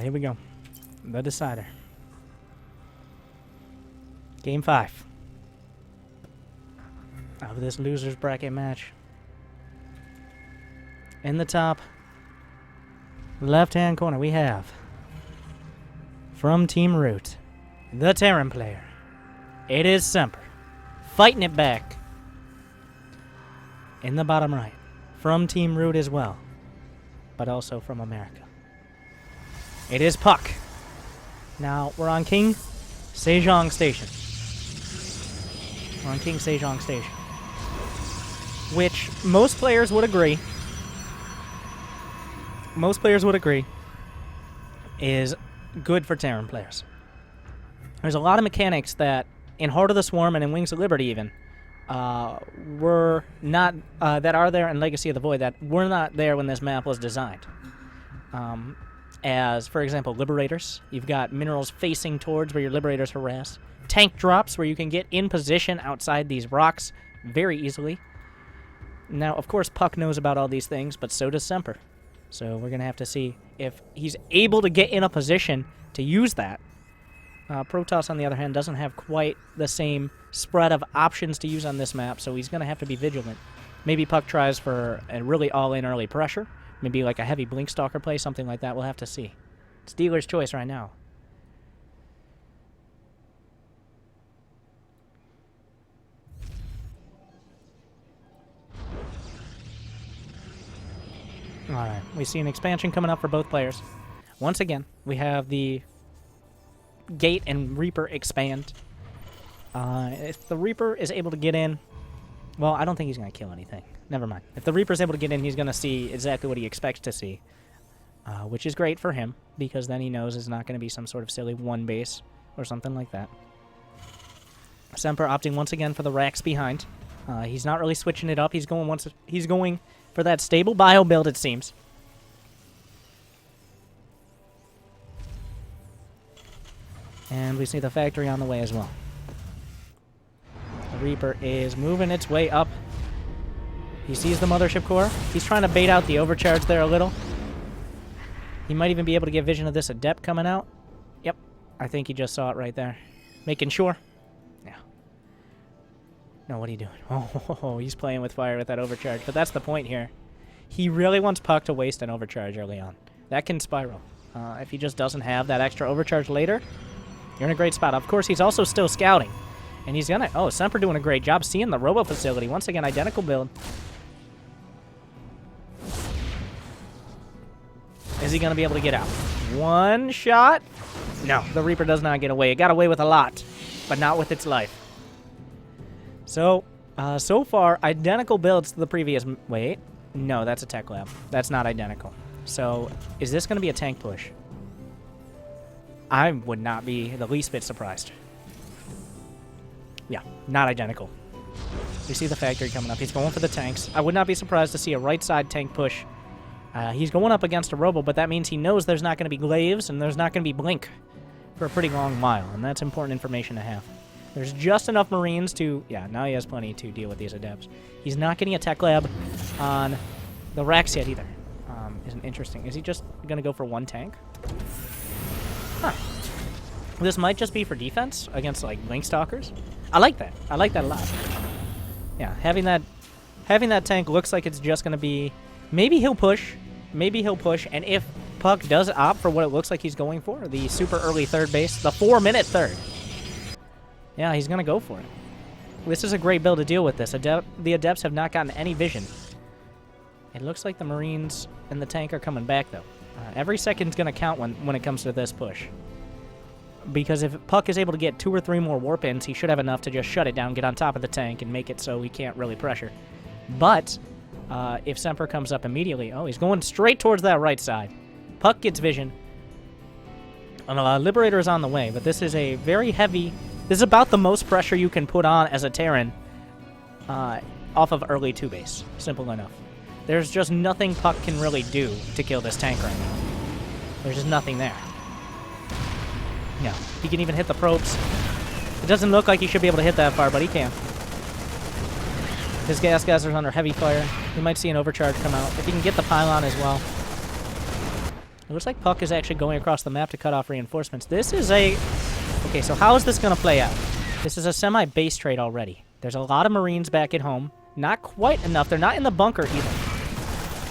Alright, here we go. The decider. Game 5 of this loser's bracket match. In the top left-hand corner, we have from Team Root, the Terran player. It is Semper, fighting it back. In the bottom right, from Team Root as well, but also from America, it is Puck. Now, we're on King Sejong Station. We're on King Sejong Station, which most players would agree is good for Terran players. There's a lot of mechanics that, in Heart of the Swarm and in Wings of Liberty even, were not, that are there in Legacy of the Void that were not there when this map was designed. As, for example, Liberators. You've got minerals facing towards where your Liberators harass. Tank drops where you can get in position outside these rocks very easily. Now, of course, Puck knows about all these things, but so does Semper. So we're going to have to see if he's able to get in a position to use that. Protoss, on the other hand, doesn't have quite the same spread of options to use on this map, so he's going to have to be vigilant. Maybe Puck tries for a really all-in early pressure. Maybe like a heavy Blink Stalker play, something like that. We'll have to see. It's dealer's choice right now. Alright, we see an expansion coming up for both players. Once again, we have the Gate and Reaper expand. If the Reaper is able to get in, well, I don't think he's going to kill anything. Never mind. If the Reaper is able to get in, he's going to see exactly what he expects to see, which is great for him, because then he knows it's not going to be some sort of silly one base or something like that. Semper opting once again for the racks behind. He's not really switching it up. He's going for that stable bio build, it seems. And we see the factory on the way as well. The Reaper is moving its way up. He sees the mothership core. He's trying to bait out the overcharge there a little. He might even be able to get vision of this adept coming out. Yep, I think he just saw it right there. Making sure. Yeah. No, what are you doing? Oh, he's playing with fire with that overcharge. But that's the point here. He really wants Puck to waste an overcharge early on. That can spiral. If he just doesn't have that extra overcharge later, you're in a great spot. Of course, he's also still scouting. And he's gonna... Oh, Semper doing a great job seeing the robo facility. Once again, identical build. Is he gonna be able to get out? One shot? No, the Reaper does not get away. It got away with a lot, but not with its life. So, so far, identical builds to the previous... Wait. No, that's a tech lab. That's not identical. So, is this gonna be a tank push? I would not be the least bit surprised. Yeah, not identical. You see the factory coming up. He's going for the tanks. I would not be surprised to see a right side tank push. He's going up against a robo, but that means he knows there's not going to be glaives and there's not going to be blink for a pretty long while, and that's important information to have. There's just enough Marines to... Yeah, now he has plenty to deal with these adepts. He's not getting a tech lab on the racks yet either. Isn't interesting. Is he just going to go for one tank? Huh. This might just be for defense against, like, Blink Stalkers. I like that. I like that a lot. Yeah, having that tank looks like it's just going to be... Maybe he'll push. Maybe he'll push. And if Puck does opt for what it looks like he's going for, the super early third base, the 4-minute third. Yeah, he's going to go for it. This is a great build to deal with this. The Adepts have not gotten any vision. It looks like the Marines and the tank are coming back, though. Every second's going to count when it comes to this push. Because if Puck is able to get 2 or 3 more warp ins, he should have enough to just shut it down, get on top of the tank, and make it so he can't really pressure. But if Semper comes up immediately... Oh, he's going straight towards that right side. Puck gets vision. And Liberator is on the way, but this is a very heavy... This is about the most pressure you can put on as a Terran off of early 2 base. Simple enough. There's just nothing Puck can really do to kill this tank right now. There's just nothing there. No, he can even hit the probes. It doesn't look like he should be able to hit that far, but he can. His gas guys are under heavy fire. We might see an overcharge come out. If he can get the pylon as well. It looks like Puck is actually going across the map to cut off reinforcements. This is a... Okay, so how is this going to play out? This is a semi-base trade already. There's a lot of Marines back at home. Not quite enough. They're not in the bunker either.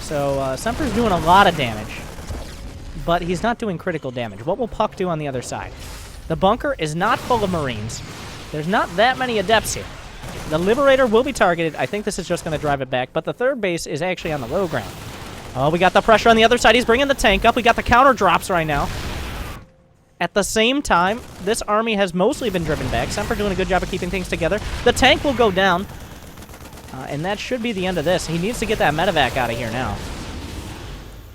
So Semper's doing a lot of damage. But he's not doing critical damage. What will Puck do on the other side? The bunker is not full of Marines. There's not that many Adepts here. The Liberator will be targeted. I think this is just going to drive it back. But the third base is actually on the low ground. Oh, we got the pressure on the other side. He's bringing the tank up. We got the counter drops right now. At the same time, this army has mostly been driven back. Semper doing a good job of keeping things together. The tank will go down. And that should be the end of this. He needs to get that medevac out of here now.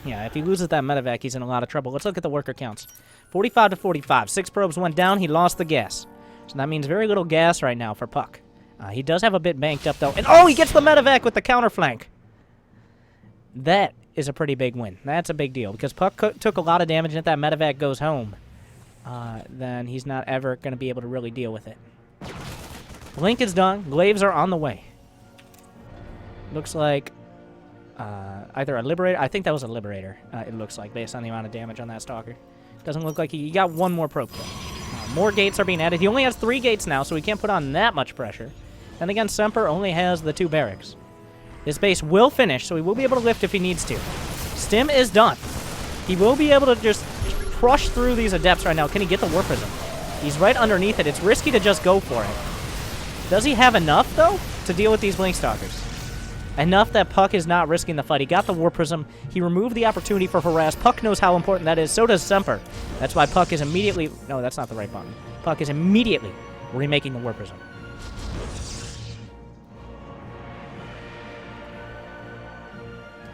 Yeah, if he loses that medevac, he's in a lot of trouble. Let's look at the worker counts. 45 to 45. 6 probes went down. He lost the gas. So that means very little gas right now for Puck. He does have a bit banked up, though. And oh, he gets the medevac with the counterflank. That is a pretty big win. That's a big deal. Because Puck took a lot of damage, and if that medevac goes home, then he's not ever going to be able to really deal with it. Blink is done. Glaives are on the way. Looks like either a Liberator. I think that was a Liberator, it looks like, based on the amount of damage on that Stalker. Doesn't look like he got one more probe kill. More gates are being added. He only has 3 gates now, so he can't put on that much pressure. And again, Semper only has the 2 barracks. This base will finish, so he will be able to lift if he needs to. Stim is done. He will be able to just crush through these Adepts right now. Can he get the War Prism? He's right underneath it. It's risky to just go for it. Does he have enough, though, to deal with these Blink Stalkers? Enough that Puck is not risking the fight. He got the War Prism. He removed the opportunity for harass. Puck knows how important that is. So does Semper. That's why Puck is immediately... No, that's not the right button. Puck is immediately remaking the War Prism.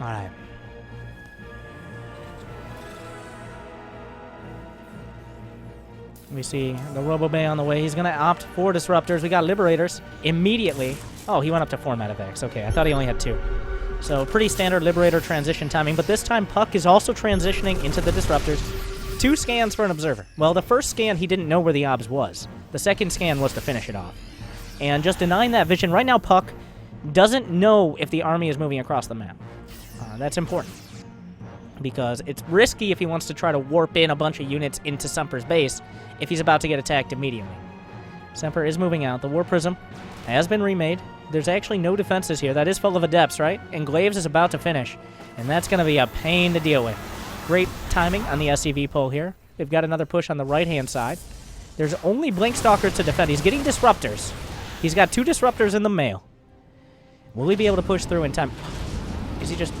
Alright. We see the Robo-Bay on the way. He's going to opt for Disruptors. We got Liberators immediately. Oh, he went up to 4 medevacs. Okay, I thought he only had 2. So pretty standard Liberator transition timing. But this time, Puck is also transitioning into the Disruptors. 2 scans for an Observer. Well, the first scan, he didn't know where the Obs was. The second scan was to finish it off. And just denying that vision, right now Puck doesn't know if the army is moving across the map. That's important. Because it's risky if he wants to try to warp in a bunch of units into Semper's base if he's about to get attacked immediately. Semper is moving out. The War Prism has been remade. There's actually no defenses here. That is full of Adepts, right? And Glaives is about to finish. And that's going to be a pain to deal with. Great timing on the SCV pull here. They've got another push on the right-hand side. There's only Blink Stalkers to defend. He's getting Disruptors. He's got 2 Disruptors in the mail. Will he be able to push through in time?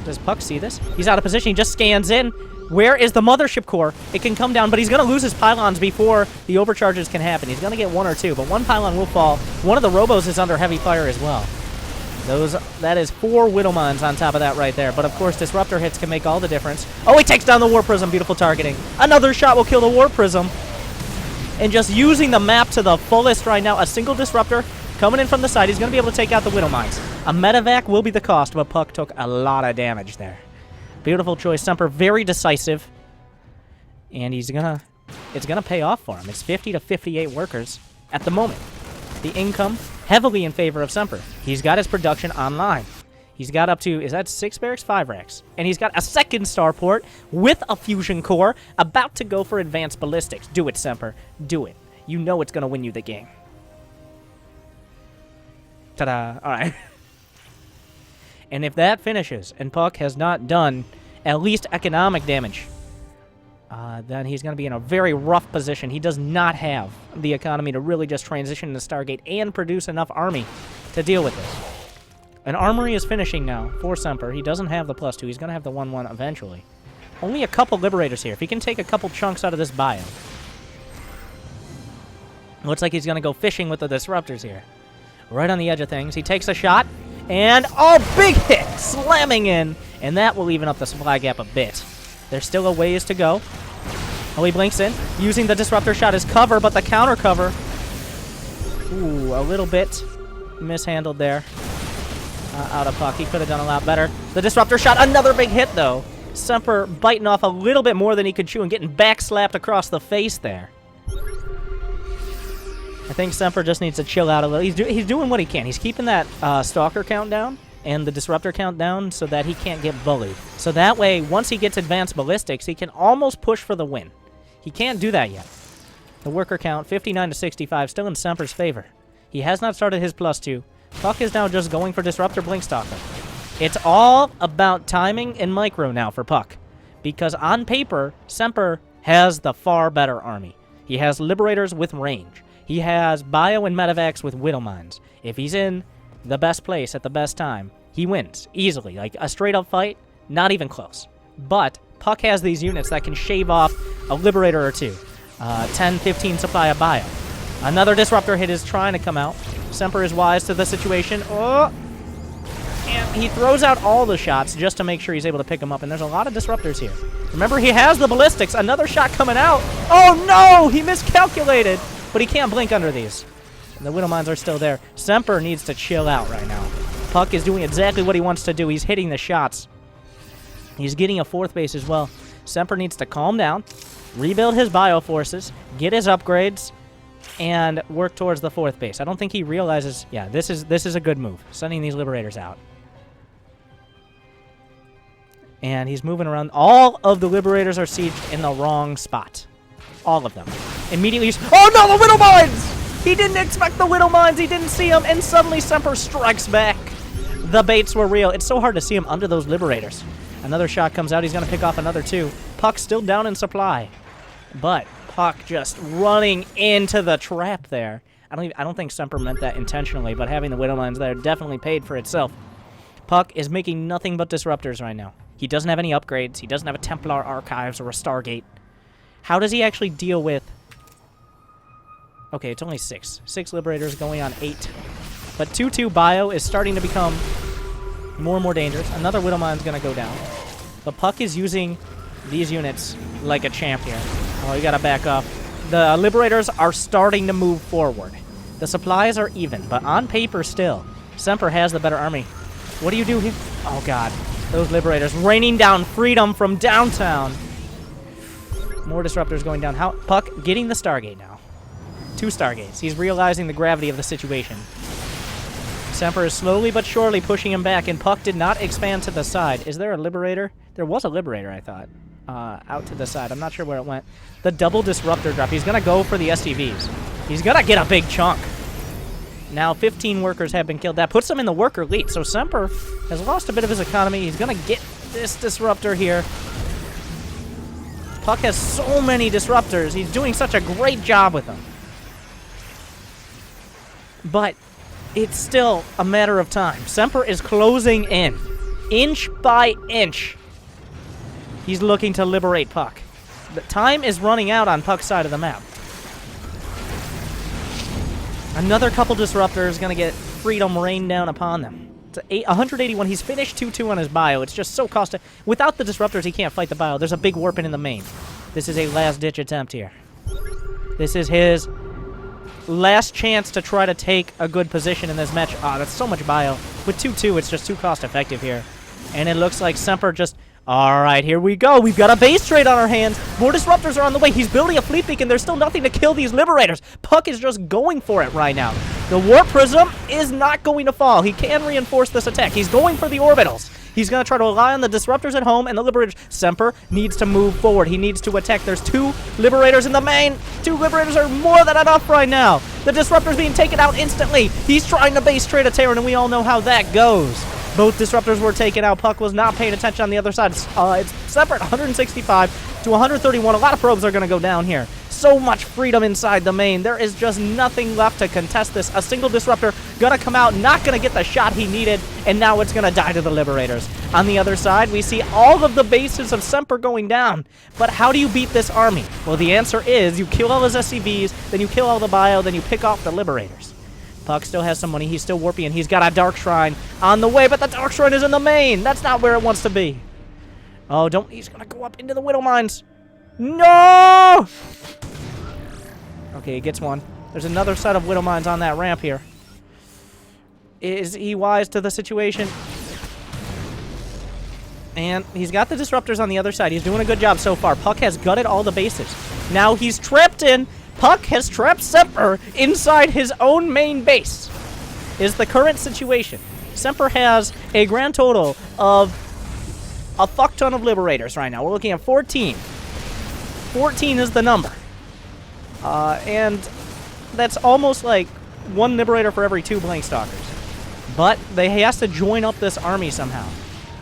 Does Puck see this? He's out of position. He just scans in. Where is the Mothership Core? It can come down, but he's going to lose his pylons before the overcharges can happen. He's going to get 1 or 2, but 1 pylon will fall. One of the Robos is under heavy fire as well. That is 4 Widowmines on top of that right there. But of course, Disruptor hits can make all the difference. Oh, he takes down the War Prism. Beautiful targeting. Another shot will kill the War Prism. And just using the map to the fullest right now, a single Disruptor coming in from the side. He's going to be able to take out the Widowmines. A medevac will be the cost, but Puck took a lot of damage there. Beautiful choice. Semper very decisive. And it's going to pay off for him. It's 50 to 58 workers at the moment. The income heavily in favor of Semper. He's got his production online. He's got up to, is that 6 barracks? 5 racks. And he's got a second starport with a fusion core about to go for advanced ballistics. Do it, Semper. Do it. You know it's going to win you the game. Ta-da. All right. And if that finishes and Puck has not done at least economic damage, then he's going to be in a very rough position. He does not have the economy to really just transition to Stargate and produce enough army to deal with this. An armory is finishing now for Semper. He doesn't have the +2. He's going to have the 1-1 eventually. Only a couple Liberators here. If he can take a couple chunks out of this bio. Looks like he's going to go fishing with the Disruptors here. Right on the edge of things. He takes a shot. And, oh, big hit! Slamming in. And that will even up the supply gap a bit. There's still a ways to go. Oh, he blinks in. Using the Disruptor shot as cover, but the counter cover. Ooh, a little bit mishandled there. Out of Puck. He could have done a lot better. The Disruptor shot. Another big hit, though. Semper biting off a little bit more than he could chew and getting backslapped across the face there. I think Semper just needs to chill out a little. He's doing what he can. He's keeping that Stalker count down. and the disruptor count down so that he can't get bullied. So that way, once he gets advanced ballistics, he can almost push for the win. He can't do that yet. The worker count, 59 to 65, still in Semper's favor. He has not started his +2. Puck is now just going for Disruptor Blinkstalker. It's all about timing and micro now for Puck. Because on paper, Semper has the far better army. He has Liberators with range. He has Bio and Medevacs with Widow Mines. If he's in the best place at the best time, he wins easily. Like a straight-up fight, not even close. But Puck has these units that can shave off a Liberator or two. 10, 15 supply of Bio. Another Disruptor hit is trying to come out. Semper is wise to the situation. Oh! And he throws out all the shots just to make sure he's able to pick them up. And there's a lot of Disruptors here. Remember, he has the Ballistics. Another shot coming out. Oh, no! He miscalculated. But he can't blink under these. And the Widow Mines are still there. Semper needs to chill out right now. Puck is doing exactly what he wants to do. He's hitting the shots. He's getting a 4th base as well. Semper needs to calm down, rebuild his bio forces, get his upgrades, and work towards the 4th base. I don't think he realizes... Yeah, this is a good move, sending these Liberators out. And he's moving around. All of the Liberators are sieged in the wrong spot. All of them. Immediately... Oh no, the Widow Mines! He didn't expect the Widow Mines. He didn't see them, and suddenly Semper strikes back. The baits were real. It's so hard to see him under those Liberators. Another shot comes out. He's going to pick off another 2. Puck's still down in supply. But Puck just running into the trap there. I don't think Semper meant that intentionally, but having the Widow Mines there definitely paid for itself. Puck is making nothing but Disruptors right now. He doesn't have any upgrades. He doesn't have a Templar Archives or a Stargate. How does he actually deal with... Okay, it's only 6. 6 Liberators going on 8. But 2-2 Bio is starting to become more and more dangerous. Another Widow Mine's going to go down. But Puck is using these units like a champ here. Oh, you got to back off. The Liberators are starting to move forward. The supplies are even, but on paper still, Semper has the better army. What do you do here? Oh, God. Those Liberators raining down freedom from downtown. More Disruptors going down. How? Puck getting the Stargate now. 2 Stargates. He's realizing the gravity of the situation. Semper is slowly but surely pushing him back, and Puck did not expand to the side. Is there a Liberator? There was a Liberator, I thought. Out to the side. I'm not sure where it went. The double Disruptor drop. He's going to go for the SCVs. He's going to get a big chunk. Now 15 workers have been killed. That puts him in the worker lead. So Semper has lost a bit of his economy. He's going to get this Disruptor here. Puck has so many Disruptors. He's doing such a great job with them. But it's still a matter of time. Semper is closing in. Inch by inch. He's looking to liberate Puck. The time is running out on Puck's side of the map. Another couple Disruptors going to get freedom rained down upon them. It's 181. He's finished 2-2 on his bio. It's just so costly. Without the Disruptors, he can't fight the bio. There's a big warping in the main. This is a last-ditch attempt here. This is his last chance to try to take a good position in this match. Ah, that's so much bio. With 2-2, it's just too cost-effective here. And it looks like Semper just... Alright, here we go. We've got a base trade on our hands. More Disruptors are on the way. He's building a fleet beacon. There's still nothing to kill these Liberators. Puck is just going for it right now. The Warp Prism is not going to fall. He can reinforce this attack. He's going for the Orbitals. He's going to try to rely on the Disruptors at home and the Liberators. Semper needs to move forward. He needs to attack. There's 2 Liberators in the main. 2 Liberators are more than enough right now. The Disruptor's being taken out instantly. He's trying to base trade a Terran, and we all know how that goes. Both Disruptors were taken out. Puck was not paying attention on the other side. It's separate, 165 to 131. A lot of probes are going to go down here. So much freedom inside the main. There is just nothing left to contest this. A single Disruptor going to come out, not going to get the shot he needed, and now it's going to die to the Liberators. On the other side, we see all of the bases of Semper going down. But how do you beat this army? Well, the answer is you kill all his SCVs, then you kill all the bio, then you pick off the Liberators. Puck still has some money. He's still warping, and he's got a Dark Shrine on the way, but the Dark Shrine is in the main. That's not where it wants to be. Oh, don't... He's going to go up into the Widow Mines. No! Okay, he gets one. There's another set of Widow Mines on that ramp here. Is he wise to the situation? And he's got the Disruptors on the other side. He's doing a good job so far. Puck has gutted all the bases. Now he's trapped in... Puck has trapped Semper inside his own main base, is the current situation. Semper has a grand total of a fuck ton of Liberators right now. We're looking at 14. 14 is the number. And that's almost like one Liberator for every 2 Blink Stalkers. But he has to join up this army somehow.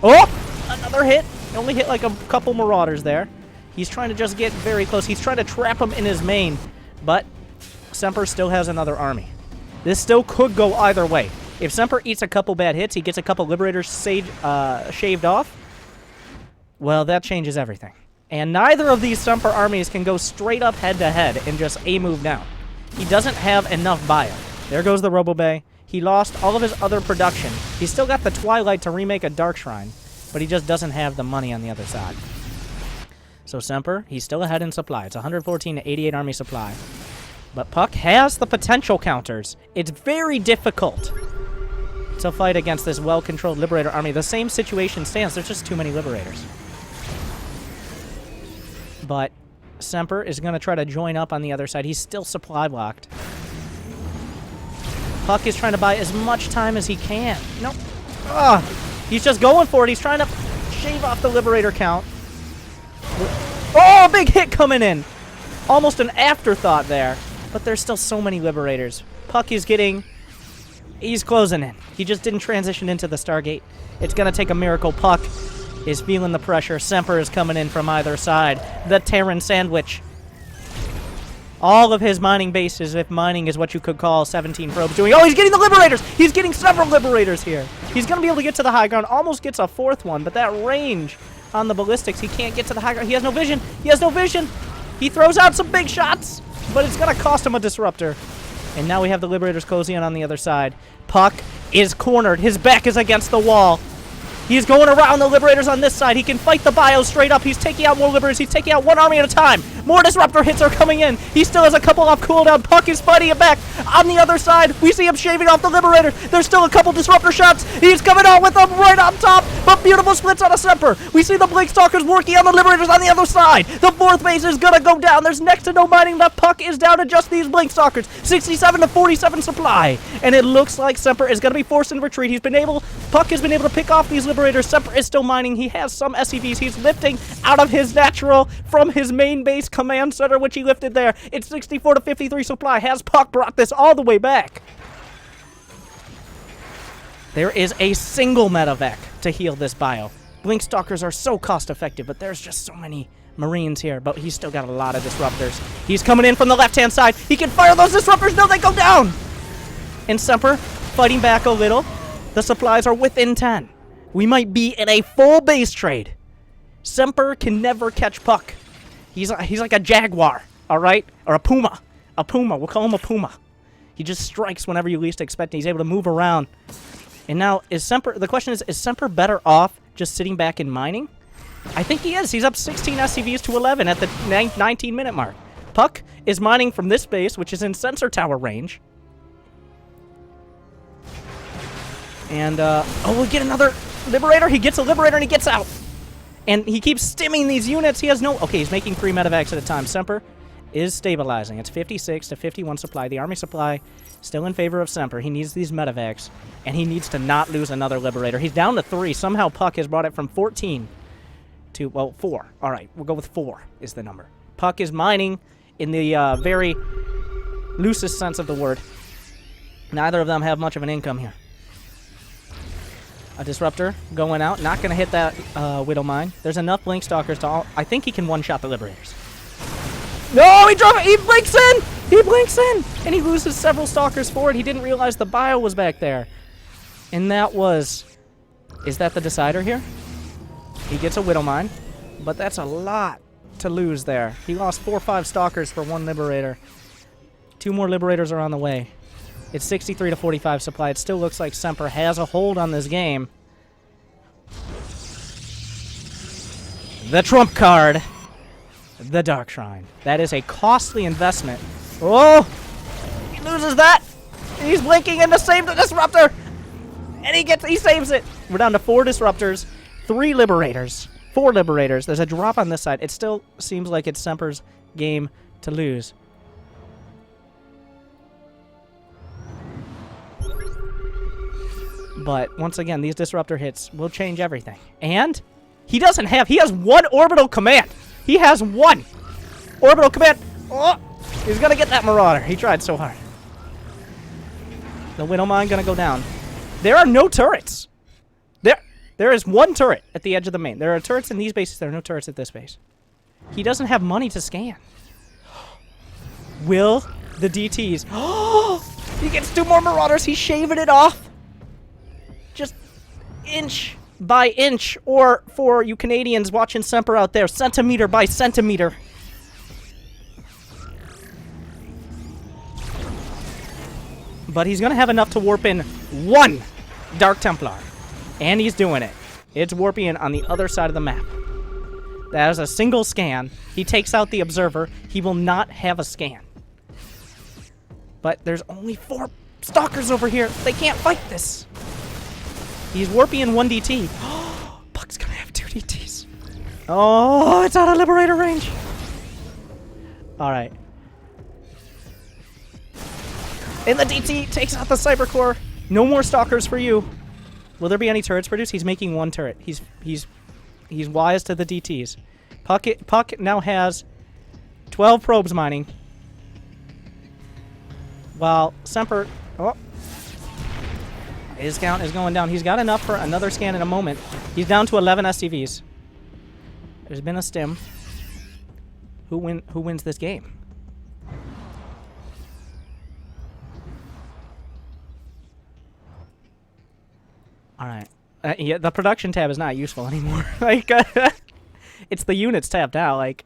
Oh! Another hit. He only hit like a couple Marauders there. He's trying to just get very close. He's trying to trap him in his main. But Semper still has another army. This still could go either way. If Semper eats a couple bad hits, he gets a couple Liberators shaved off. Well, that changes everything. And neither of these Semper armies can go straight up head-to-head and just A-move down. He doesn't have enough bio. There goes the Robo-Bay. He lost all of his other production. He's still got the Twilight to remake a Dark Shrine, but he just doesn't have the money on the other side. So Semper, he's still ahead in supply. It's 114 to 88 army supply. But Puck has the potential counters. It's very difficult to fight against this well-controlled Liberator army. The same situation stands. There's just too many Liberators. But Semper is going to try to join up on the other side. He's still supply blocked. Puck is trying to buy as much time as he can. Nope. Ugh. He's just going for it. He's trying to shave off the Liberator count. Oh, big hit coming in. Almost an afterthought there. But there's still so many Liberators. Puck is getting... He's closing in. He just didn't transition into the Stargate. It's going to take a miracle. Puck is feeling the pressure. Semper is coming in from either side. The Terran sandwich. All of his mining bases, if mining is what you could call 17 probes doing. Oh, he's getting the Liberators! He's getting several Liberators here. He's going to be able to get to the high ground. Almost gets a 4th one, but that range on the ballistics, he can't get to the high ground. He has no vision. He has no vision. He throws out some big shots, but it's going to cost him a disruptor. And now we have the Liberators closing in on the other side. Puck is cornered. His back is against the wall. He's going around the Liberators on this side. He can fight the bio straight up. He's taking out more Liberators. He's taking out one army at a time. More Disruptor hits are coming in. He still has a couple off cooldown. Puck is fighting it back. On the other side, we see him shaving off the Liberator. There's still a couple Disruptor shots. He's coming out with them right on top. But beautiful splits on a Semper. We see the Blink Stalkers working on the Liberators on the other side. The 4th base is going to go down. There's next to no mining left. Puck is down to just these Blink Stalkers. 67 to 47 supply. And it looks like Semper is going to be forced in retreat. Puck has been able to pick off these Liberators. Semper is still mining. He has some SCVs. He's lifting out of his natural from his main base command center, which he lifted there. It's 64 to 53 supply. Has Puck brought this all the way back? There is a single medevac to heal this bio. Blink Stalkers are so cost-effective, but there's just so many Marines here. But he's still got a lot of Disruptors. He's coming in from the left-hand side. He can fire those Disruptors. No, they go down! And Semper fighting back a little. The supplies are within 10. We might be in a full base trade. Semper can never catch Puck. He's like a jaguar, all right? Or a puma. A puma. We'll call him a puma. He just strikes whenever you least expect it. He's able to move around. And now, the question is Semper better off just sitting back and mining? I think he is. He's up 16 SCVs to 11 at the 19-minute mark. Puck is mining from this base, which is in sensor tower range. And, we'll get another Liberator. He gets a Liberator and he gets out. And he keeps stimming these units. He has no... Okay, he's making 3 medevacs at a time. Semper is stabilizing. It's 56 to 51 supply. The army supply still in favor of Semper. He needs these medevacs. And he needs to not lose another Liberator. He's down to 3. Somehow Puck has brought it from 14 to, well, 4. All right, we'll go with 4 is the number. Puck is mining in the very loosest sense of the word. Neither of them have much of an income here. A Disruptor going out. Not going to hit that Widow Mine. There's enough Blink Stalkers to... I think he can one-shot the Liberators. No, he blinks in! He blinks in! And he loses several Stalkers for it. He didn't realize the bio was back there. And that was... Is that the decider here? He gets a Widow Mine. But that's a lot to lose there. He lost 4 or 5 Stalkers for 1 Liberator. 2 more Liberators are on the way. It's 63 to 45 supply. It still looks like Semper has a hold on this game. The trump card. The Dark Shrine. That is a costly investment. Oh! He loses that! He's blinking in to save the Disruptor! And he saves it! We're down to 4 Disruptors, 3 Liberators, 4 Liberators. There's a drop on this side. It still seems like it's Semper's game to lose. But once again, these disruptor hits will change everything. And he doesn't have... He has one orbital command. He has one orbital command. Oh, he's going to get that Marauder. He tried so hard. The Widowmine going to go down. There are no turrets. There is one turret at the edge of the main. There are turrets in these bases. There are no turrets at this base. He doesn't have money to scan. Will the DTs... Oh! He gets 2 more Marauders. He's shaving it off. Just inch by inch. Or for you Canadians watching Semper out there, centimeter by centimeter. But he's going to have enough to warp in 1 Dark Templar. And he's doing it. It's warping in on the other side of the map. That is a single scan. He takes out the observer. He will not have a scan. But there's only 4 stalkers over here. They can't fight this. He's warping in 1 DT. Puck's gonna have 2 DTs. Oh, it's out of Liberator range. Alright. And the DT takes out the Cyber Core. No more stalkers for you. Will there be any turrets produced? He's making 1 turret. He's wise to the DTs. Puck now has 12 probes mining. While Semper... Oh. His count is going down. He's got enough for another scan in a moment. He's down to 11 SCVs. There's been a stim. Who wins this game? Alright. Yeah, the production tab is not useful anymore. Like, it's the units tab now. Like,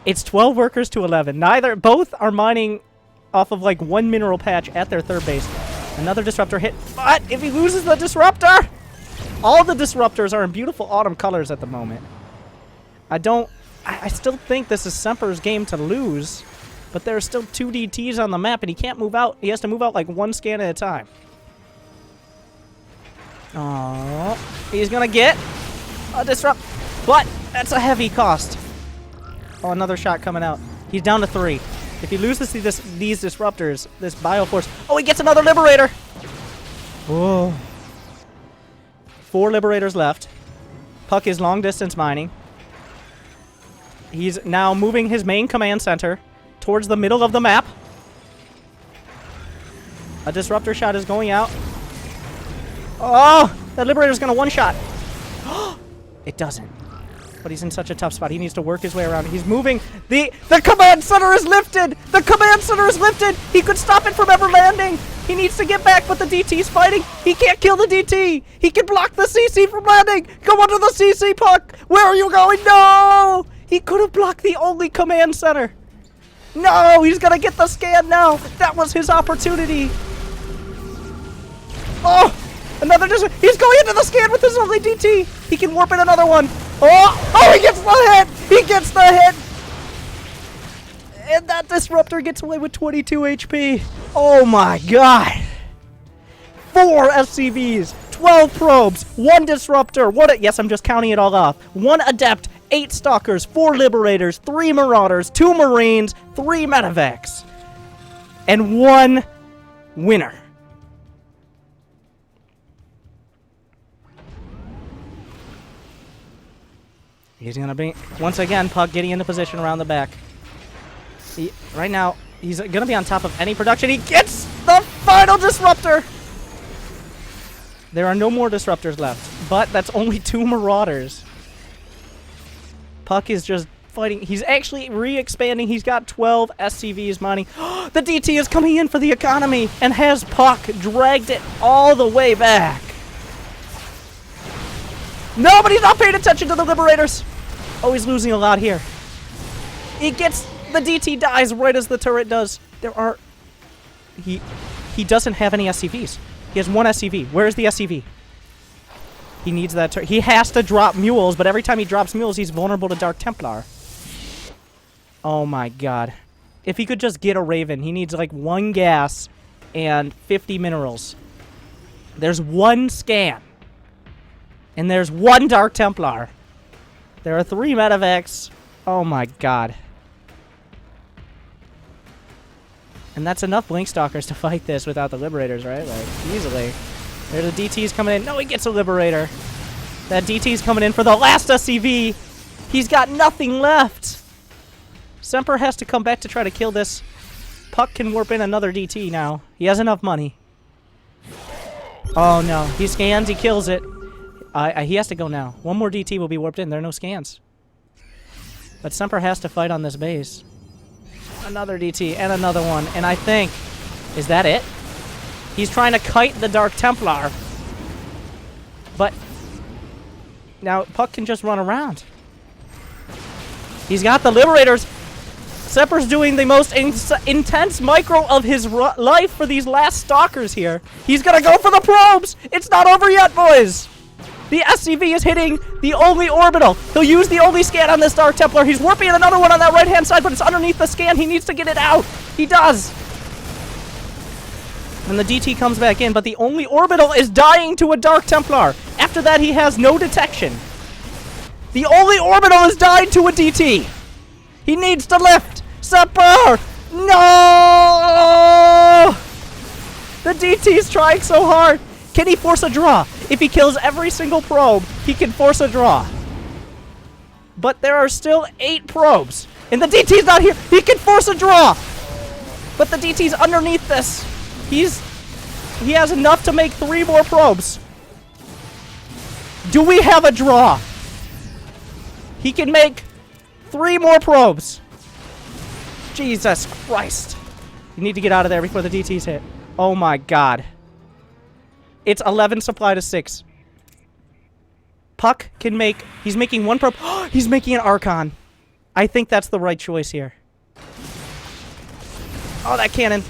it's 12 workers to 11. Both are mining off of like 1 mineral patch at their 3rd base. Another disruptor hit. But if he loses the disruptor, all the disruptors are in beautiful autumn colors at the moment. I still think this is Semper's game to lose, but there are still 2 DTs on the map, and he can't move out. He has to move out like 1 scan at a time. Oh, he's gonna get a disrupt, but that's a heavy cost. Oh, another shot coming out. He's down to 3. If he loses these disruptors, this Bioforce... Oh, he gets another Liberator! Whoa. 4 Liberators left. Puck is long distance mining. He's now moving his main command center towards the middle of the map. A disruptor shot is going out. Oh! That Liberator's gonna one-shot. It doesn't. But he's in such a tough spot. He needs to work his way around. He's moving. The command center is lifted! The command center is lifted! He could stop it from ever landing! He needs to get back, but the DT's fighting! He can't kill the DT! He can block the CC from landing! Go under the CC, Puck! Where are you going? No! He could have blocked the only command center! No! He's gonna get the scan now! That was his opportunity! Oh! Another he's going into the scan with his only DT! He can warp in another one! Oh! Oh, he gets the hit! He gets the hit! And that disruptor gets away with 22 HP. Oh my god! 4 SCVs, 12 probes, 1 disruptor, yes, I'm just counting it all off. 1 adept, 8 stalkers, 4 liberators, 3 marauders, 2 marines, 3 medevacs, and 1 winner. He's going to be, once again, Puck getting into position around the back. Right now, he's going to be on top of any production. He gets the final disruptor! There are no more disruptors left, but that's only 2 marauders. Puck is just fighting. He's actually re-expanding. He's got 12 SCVs mining. The DT is coming in for the economy and has Puck dragged it all the way back. No, but he's not paying attention to the Liberators. Oh, he's losing a lot here. He gets... The DT dies right as the turret does. There are... He doesn't have any SCVs. He has 1 SCV. Where's the SCV? He needs that turret. He has to drop mules, but every time he drops mules, he's vulnerable to Dark Templar. Oh my god. If he could just get a Raven, he needs like 1 gas and 50 minerals. There's 1 scan. And there's 1 Dark Templar. There are 3 medevacs. Oh my god. And that's enough Blink Stalkers to fight this without the Liberators, right? Like, easily. There's the DT's coming in. No, he gets a Liberator. That DT's coming in for the last SCV. He's got nothing left. Semper has to come back to try to kill this. Puck can warp in another DT now. He has enough money. Oh no, he scans, he kills it. He has to go now. One more DT will be warped in. There are no scans. But Semper has to fight on this base. Another DT and another one. And I think... Is that it? He's trying to kite the Dark Templar. But... Now, Puck can just run around. He's got the Liberators. Semper's doing the most intense micro of his life for these last Stalkers here. He's gonna go for the probes! It's not over yet, boys! The SCV is hitting the only orbital. He'll use the only scan on this Dark Templar. He's warping another one on that right-hand side, but it's underneath the scan. He needs to get it out. He does. And the DT comes back in, but the only orbital is dying to a Dark Templar. After that, he has no detection. The only orbital is dying to a DT. He needs to lift. Semper! No! The DT's trying so hard. Can he force a draw? If he kills every single probe, he can force a draw. But there are still 8 probes. And the DT's not here. He can force a draw. But the DT's underneath this. He has enough to make 3 more probes. Do we have a draw? He can make 3 more probes. Jesus Christ. You need to get out of there before the DT's hit. Oh my god. It's 11 supply to 6. Puck can make... He's making 1 probe. He's making an Archon. I think that's the right choice here. Oh, that cannon.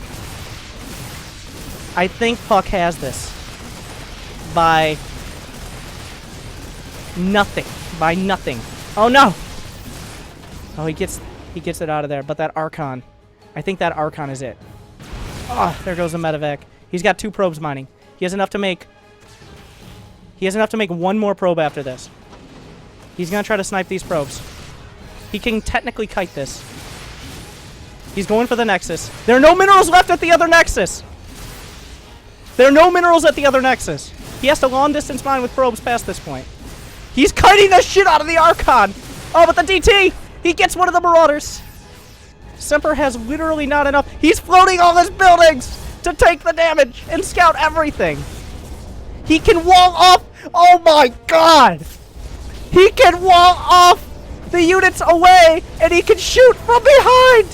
I think Puck has this. By... nothing. By nothing. Oh, no! Oh, he gets it out of there. But that Archon... I think that Archon is it. Oh, there goes the medevac. He's got 2 probes mining. He has enough to make... He has enough to make 1 more probe after this. He's gonna try to snipe these probes. He can technically kite this. He's going for the Nexus. There are no minerals left at the other Nexus! There are no minerals at the other Nexus. He has to long distance mine with probes past this point. He's kiting the shit out of the Archon! Oh, but the DT! He gets one of the Marauders! Semper has literally not enough. He's floating all his buildings to take the damage and scout everything. He can wall off. Oh my god! He can wall off the units away and he can shoot from behind!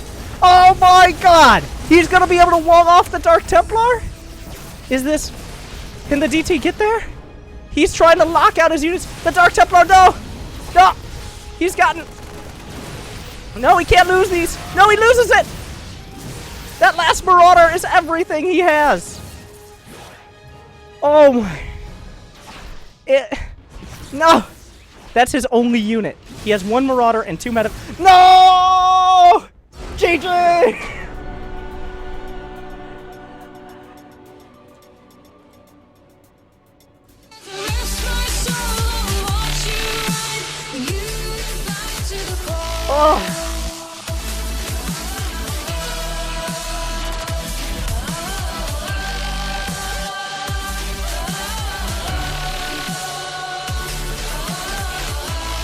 Oh my god! He's gonna be able to wall off the Dark Templar? Is this... Can the DT get there? He's trying to lock out his units. The Dark Templar, no! No! He's gotten... No, he can't lose these. No, he loses it! That last Marauder is everything he has. Oh my... No! That's his only unit. He has 1 Marauder and 2 meta... No! GG! Oh!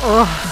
Ugh.